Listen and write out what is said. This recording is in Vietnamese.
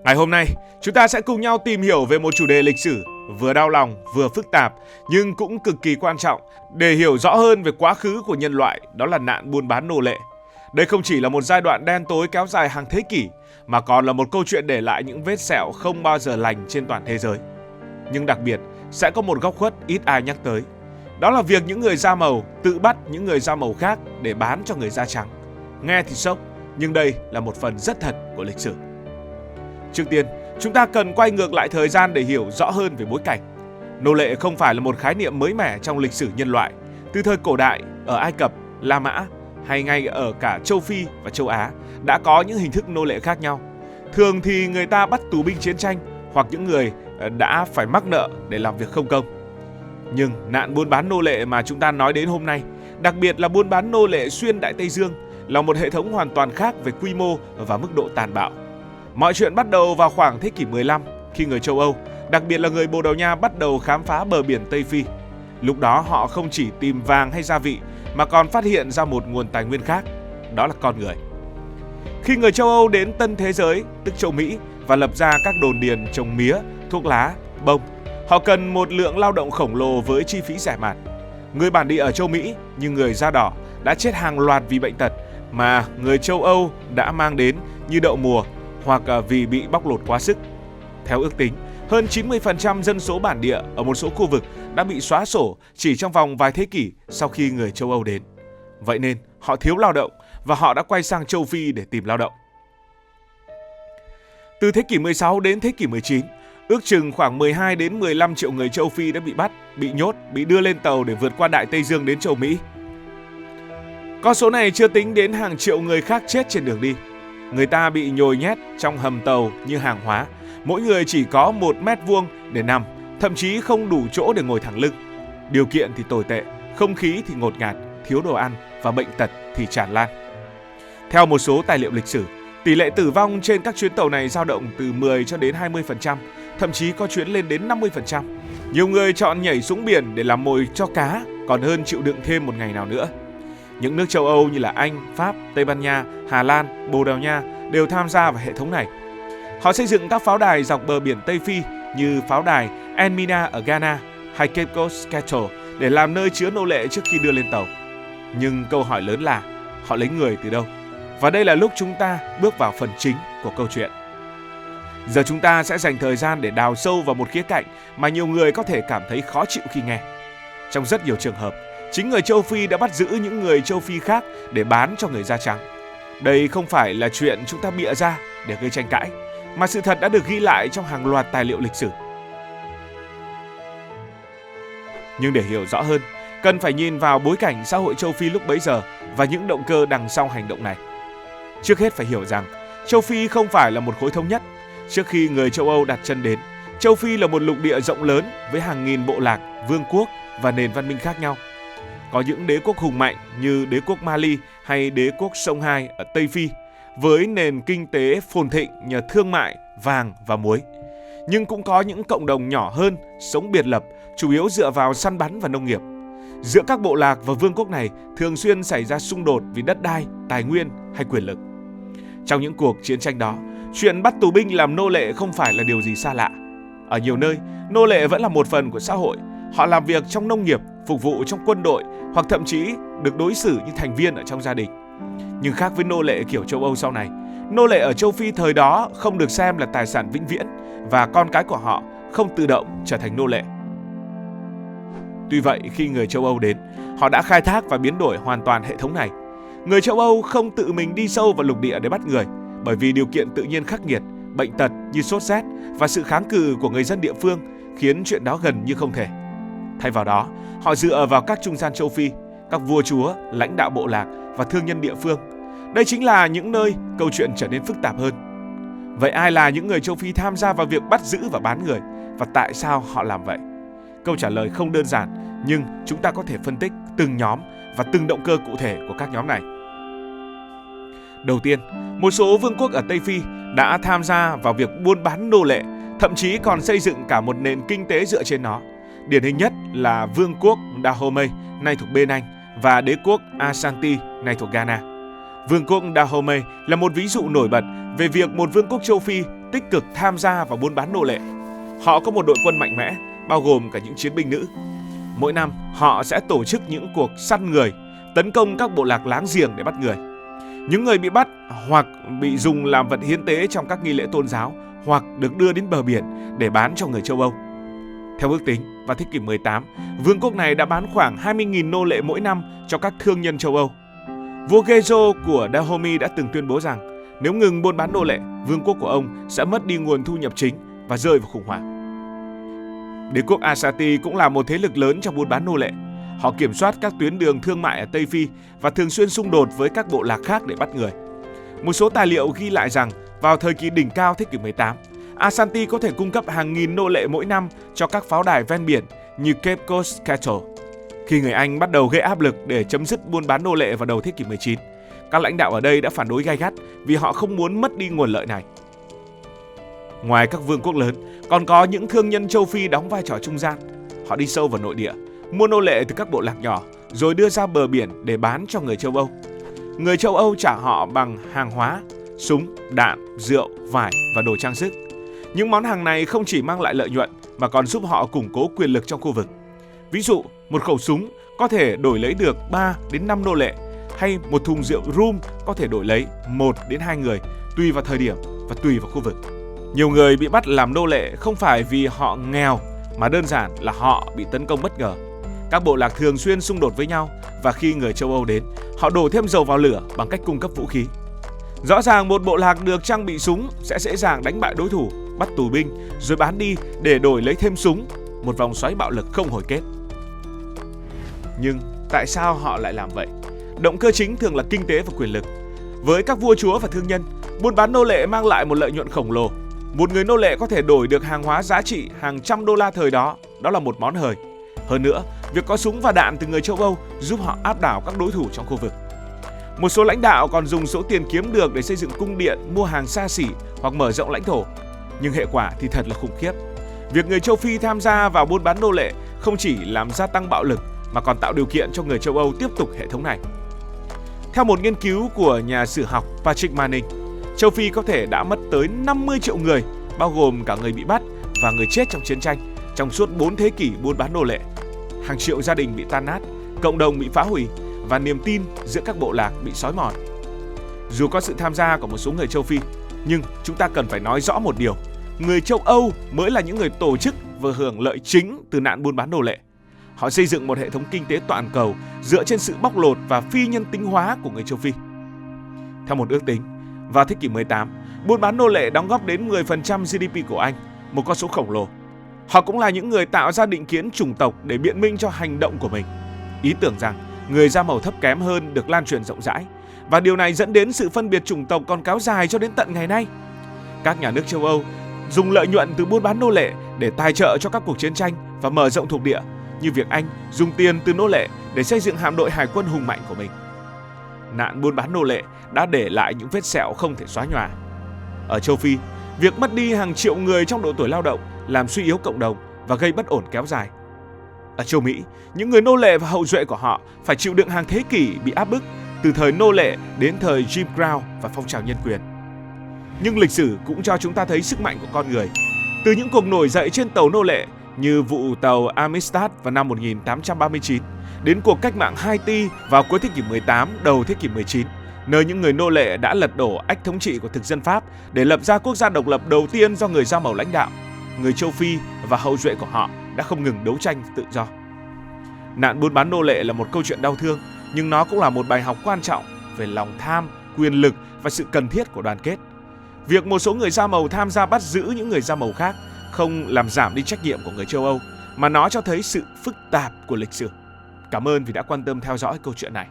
Ngày hôm nay, chúng ta sẽ cùng nhau tìm hiểu về một chủ đề lịch sử vừa đau lòng vừa phức tạp nhưng cũng cực kỳ quan trọng để hiểu rõ hơn về quá khứ của nhân loại, đó là nạn buôn bán nô lệ. Đây không chỉ là một giai đoạn đen tối kéo dài hàng thế kỷ mà còn là một câu chuyện để lại những vết sẹo không bao giờ lành trên toàn thế giới. Nhưng đặc biệt sẽ có một góc khuất ít ai nhắc tới. Đó là việc những người da màu tự bắt những người da màu khác để bán cho người da trắng. Nghe thì sốc, nhưng đây là một phần rất thật của lịch sử. Trước tiên, chúng ta cần quay ngược lại thời gian để hiểu rõ hơn về bối cảnh. Nô lệ không phải là một khái niệm mới mẻ trong lịch sử nhân loại. Từ thời cổ đại, ở Ai Cập, La Mã hay ngay ở cả châu Phi và châu Á đã có những hình thức nô lệ khác nhau. Thường thì người ta bắt tù binh chiến tranh hoặc những người đã phải mắc nợ để làm việc không công. Nhưng nạn buôn bán nô lệ mà chúng ta nói đến hôm nay, đặc biệt là buôn bán nô lệ xuyên Đại Tây Dương, là một hệ thống hoàn toàn khác về quy mô và mức độ tàn bạo. Mọi chuyện bắt đầu vào khoảng thế kỷ 15 khi người châu Âu, đặc biệt là người Bồ Đào Nha bắt đầu khám phá bờ biển Tây Phi. Lúc đó họ không chỉ tìm vàng hay gia vị mà còn phát hiện ra một nguồn tài nguyên khác, đó là con người. Khi người châu Âu đến Tân Thế Giới, tức châu Mỹ, và lập ra các đồn điền trồng mía, thuốc lá, bông, họ cần một lượng lao động khổng lồ với chi phí rẻ mạt. Người bản địa ở châu Mỹ như người da đỏ đã chết hàng loạt vì bệnh tật mà người châu Âu đã mang đến như đậu mùa hoặc vì bị bóc lột quá sức. Theo ước tính, hơn 90% dân số bản địa ở một số khu vực đã bị xóa sổ chỉ trong vòng vài thế kỷ sau khi người châu Âu đến. Vậy nên họ thiếu lao động và họ đã quay sang châu Phi để tìm lao động. Từ thế kỷ 16 đến thế kỷ 19, ước chừng khoảng 12 đến 15 triệu người châu Phi đã bị bắt, bị nhốt, bị đưa lên tàu để vượt qua Đại Tây Dương đến châu Mỹ. Con số này chưa tính đến hàng triệu người khác chết trên đường đi. Người ta bị nhồi nhét trong hầm tàu như hàng hóa, mỗi người chỉ có 1 mét vuông để nằm, thậm chí không đủ chỗ để ngồi thẳng lưng. Điều kiện thì tồi tệ, không khí thì ngột ngạt, thiếu đồ ăn và bệnh tật thì tràn lan. Theo một số tài liệu lịch sử, tỷ lệ tử vong trên các chuyến tàu này dao động từ 10 cho đến 20%, thậm chí có chuyến lên đến 50%. Nhiều người chọn nhảy xuống biển để làm mồi cho cá, còn hơn chịu đựng thêm một ngày nào nữa. Những nước châu Âu như là Anh, Pháp, Tây Ban Nha, Hà Lan, Bồ Đào Nha đều tham gia vào hệ thống này. Họ xây dựng các pháo đài dọc bờ biển Tây Phi như pháo đài Elmina ở Ghana hay Cape Coast Cattle để làm nơi chứa nô lệ trước khi đưa lên tàu. Nhưng câu hỏi lớn là họ lấy người từ đâu? Và đây là lúc chúng ta bước vào phần chính của câu chuyện. Giờ chúng ta sẽ dành thời gian để đào sâu vào một khía cạnh mà nhiều người có thể cảm thấy khó chịu khi nghe. Trong rất nhiều trường hợp, chính người châu Phi đã bắt giữ những người châu Phi khác để bán cho người da trắng. Đây không phải là chuyện chúng ta bịa ra để gây tranh cãi, mà sự thật đã được ghi lại trong hàng loạt tài liệu lịch sử. Nhưng để hiểu rõ hơn, cần phải nhìn vào bối cảnh xã hội châu Phi lúc bấy giờ và những động cơ đằng sau hành động này. Trước hết phải hiểu rằng, châu Phi không phải là một khối thống nhất. Trước khi người châu Âu đặt chân đến, châu Phi là một lục địa rộng lớn với hàng nghìn bộ lạc, vương quốc và nền văn minh khác nhau. Có những đế quốc hùng mạnh như đế quốc Mali hay đế quốc Songhai ở Tây Phi, với nền kinh tế phồn thịnh nhờ thương mại, vàng và muối. Nhưng cũng có những cộng đồng nhỏ hơn, sống biệt lập, chủ yếu dựa vào săn bắn và nông nghiệp. Giữa các bộ lạc và vương quốc này thường xuyên xảy ra xung đột vì đất đai, tài nguyên hay quyền lực. Trong những cuộc chiến tranh đó, chuyện bắt tù binh làm nô lệ không phải là điều gì xa lạ. Ở nhiều nơi, nô lệ vẫn là một phần của xã hội. Họ làm việc trong nông nghiệp, phục vụ trong quân đội hoặc thậm chí được đối xử như thành viên ở trong gia đình. Nhưng khác với nô lệ kiểu châu Âu sau này, nô lệ ở châu Phi thời đó không được xem là tài sản vĩnh viễn và con cái của họ không tự động trở thành nô lệ. Tuy vậy, khi người châu Âu đến, họ đã khai thác và biến đổi hoàn toàn hệ thống này. Người châu Âu không tự mình đi sâu vào lục địa để bắt người, bởi vì điều kiện tự nhiên khắc nghiệt, bệnh tật như sốt rét và sự kháng cự của người dân địa phương khiến chuyện đó gần như không thể. Thay vào đó, họ dựa vào các trung gian châu Phi, các vua chúa, lãnh đạo bộ lạc và thương nhân địa phương. Đây chính là những nơi câu chuyện trở nên phức tạp hơn. Vậy ai là những người châu Phi tham gia vào việc bắt giữ và bán người, và tại sao họ làm vậy? Câu trả lời không đơn giản, nhưng chúng ta có thể phân tích từng nhóm và từng động cơ cụ thể của các nhóm này. Đầu tiên, một số vương quốc ở Tây Phi đã tham gia vào việc buôn bán nô lệ, thậm chí còn xây dựng cả một nền kinh tế dựa trên nó. Điển hình nhất là vương quốc Dahomey, nay thuộc Benin, và đế quốc Ashanti, nay thuộc Ghana. Vương quốc Dahomey là một ví dụ nổi bật về việc một vương quốc châu Phi tích cực tham gia vào buôn bán nô lệ. Họ có một đội quân mạnh mẽ, bao gồm cả những chiến binh nữ. Mỗi năm, họ sẽ tổ chức những cuộc săn người, tấn công các bộ lạc láng giềng để bắt người. Những người bị bắt hoặc bị dùng làm vật hiến tế trong các nghi lễ tôn giáo hoặc được đưa đến bờ biển để bán cho người châu Âu. Theo ước tính, vào thế kỷ 18, vương quốc này đã bán khoảng 20.000 nô lệ mỗi năm cho các thương nhân châu Âu. Vua Gezo của Dahomey đã từng tuyên bố rằng nếu ngừng buôn bán nô lệ, vương quốc của ông sẽ mất đi nguồn thu nhập chính và rơi vào khủng hoảng. Đế quốc Ashanti cũng là một thế lực lớn trong buôn bán nô lệ. Họ kiểm soát các tuyến đường thương mại ở Tây Phi và thường xuyên xung đột với các bộ lạc khác để bắt người. Một số tài liệu ghi lại rằng vào thời kỳ đỉnh cao thế kỷ 18, Ashanti có thể cung cấp hàng nghìn nô lệ mỗi năm cho các pháo đài ven biển như Cape Coast Cattle. Khi người Anh bắt đầu gây áp lực để chấm dứt buôn bán nô lệ vào đầu thế kỷ 19, các lãnh đạo ở đây đã phản đối gay gắt vì họ không muốn mất đi nguồn lợi này. Ngoài các vương quốc lớn, còn có những thương nhân châu Phi đóng vai trò trung gian. Họ đi sâu vào nội địa, mua nô lệ từ các bộ lạc nhỏ, rồi đưa ra bờ biển để bán cho người châu Âu. Người châu Âu trả họ bằng hàng hóa, súng, đạn, rượu, vải và đồ trang sức. Những món hàng này không chỉ mang lại lợi nhuận mà còn giúp họ củng cố quyền lực trong khu vực. Ví dụ, một khẩu súng có thể đổi lấy được 3 đến 5 nô lệ, hay một thùng rượu rum có thể đổi lấy 1 đến 2 người, tùy vào thời điểm và tùy vào khu vực. Nhiều người bị bắt làm nô lệ không phải vì họ nghèo, mà đơn giản là họ bị tấn công bất ngờ. Các bộ lạc thường xuyên xung đột với nhau và khi người châu Âu đến, họ đổ thêm dầu vào lửa bằng cách cung cấp vũ khí. Rõ ràng một bộ lạc được trang bị súng sẽ dễ dàng đánh bại đối thủ, bắt tù binh rồi bán đi để đổi lấy thêm súng, một vòng xoáy bạo lực không hồi kết. Nhưng tại sao họ lại làm vậy? Động cơ chính thường là kinh tế và quyền lực. Với các vua chúa và thương nhân, buôn bán nô lệ mang lại một lợi nhuận khổng lồ. Một người nô lệ có thể đổi được hàng hóa giá trị hàng trăm đô la thời đó, đó là một món hời. Hơn nữa, việc có súng và đạn từ người châu Âu giúp họ áp đảo các đối thủ trong khu vực. Một số lãnh đạo còn dùng số tiền kiếm được để xây dựng cung điện, mua hàng xa xỉ hoặc mở rộng lãnh thổ. Nhưng hệ quả thì thật là khủng khiếp. Việc người châu Phi tham gia vào buôn bán nô lệ không chỉ làm gia tăng bạo lực mà còn tạo điều kiện cho người châu Âu tiếp tục hệ thống này. Theo một nghiên cứu của nhà sử học Patrick Manning, châu Phi có thể đã mất tới 50 triệu người, bao gồm cả người bị bắt và người chết trong chiến tranh, trong suốt 4 thế kỷ buôn bán nô lệ. Hàng triệu gia đình bị tan nát, cộng đồng bị phá hủy và niềm tin giữa các bộ lạc bị xói mòn. Dù có sự tham gia của một số người châu Phi, nhưng chúng ta cần phải nói rõ một điều: người châu Âu mới là những người tổ chức và hưởng lợi chính từ nạn buôn bán nô lệ. Họ xây dựng một hệ thống kinh tế toàn cầu dựa trên sự bóc lột và phi nhân tính hóa của người châu Phi. Theo một ước tính, vào thế kỷ 18, buôn bán nô lệ đóng góp đến 10% GDP của Anh, một con số khổng lồ. Họ cũng là những người tạo ra định kiến chủng tộc để biện minh cho hành động của mình. Ý tưởng rằng người da màu thấp kém hơn được lan truyền rộng rãi, và điều này dẫn đến sự phân biệt chủng tộc còn kéo dài cho đến tận ngày nay. Các nhà nước châu Âu dùng lợi nhuận từ buôn bán nô lệ để tài trợ cho các cuộc chiến tranh và mở rộng thuộc địa, như việc Anh dùng tiền từ nô lệ để xây dựng hạm đội hải quân hùng mạnh của mình. Nạn buôn bán nô lệ đã để lại những vết sẹo không thể xóa nhòa. Ở châu Phi, việc mất đi hàng triệu người trong độ tuổi lao động làm suy yếu cộng đồng và gây bất ổn kéo dài. Ở châu Mỹ, những người nô lệ và hậu duệ của họ phải chịu đựng hàng thế kỷ bị áp bức, từ thời nô lệ đến thời Jim Crow và phong trào nhân quyền. Nhưng lịch sử cũng cho chúng ta thấy sức mạnh của con người. Từ những cuộc nổi dậy trên tàu nô lệ như vụ tàu Amistad vào năm 1839, đến cuộc cách mạng Haiti vào cuối thế kỷ 18, đầu thế kỷ 19, nơi những người nô lệ đã lật đổ ách thống trị của thực dân Pháp để lập ra quốc gia độc lập đầu tiên do người da màu lãnh đạo. Người châu Phi và hậu duệ của họ đã không ngừng đấu tranh tự do. Nạn buôn bán nô lệ là một câu chuyện đau thương, nhưng nó cũng là một bài học quan trọng về lòng tham, quyền lực và sự cần thiết của đoàn kết. Việc một số người da màu tham gia bắt giữ những người da màu khác không làm giảm đi trách nhiệm của người châu Âu, mà nó cho thấy sự phức tạp của lịch sử. Cảm ơn vì đã quan tâm theo dõi câu chuyện này.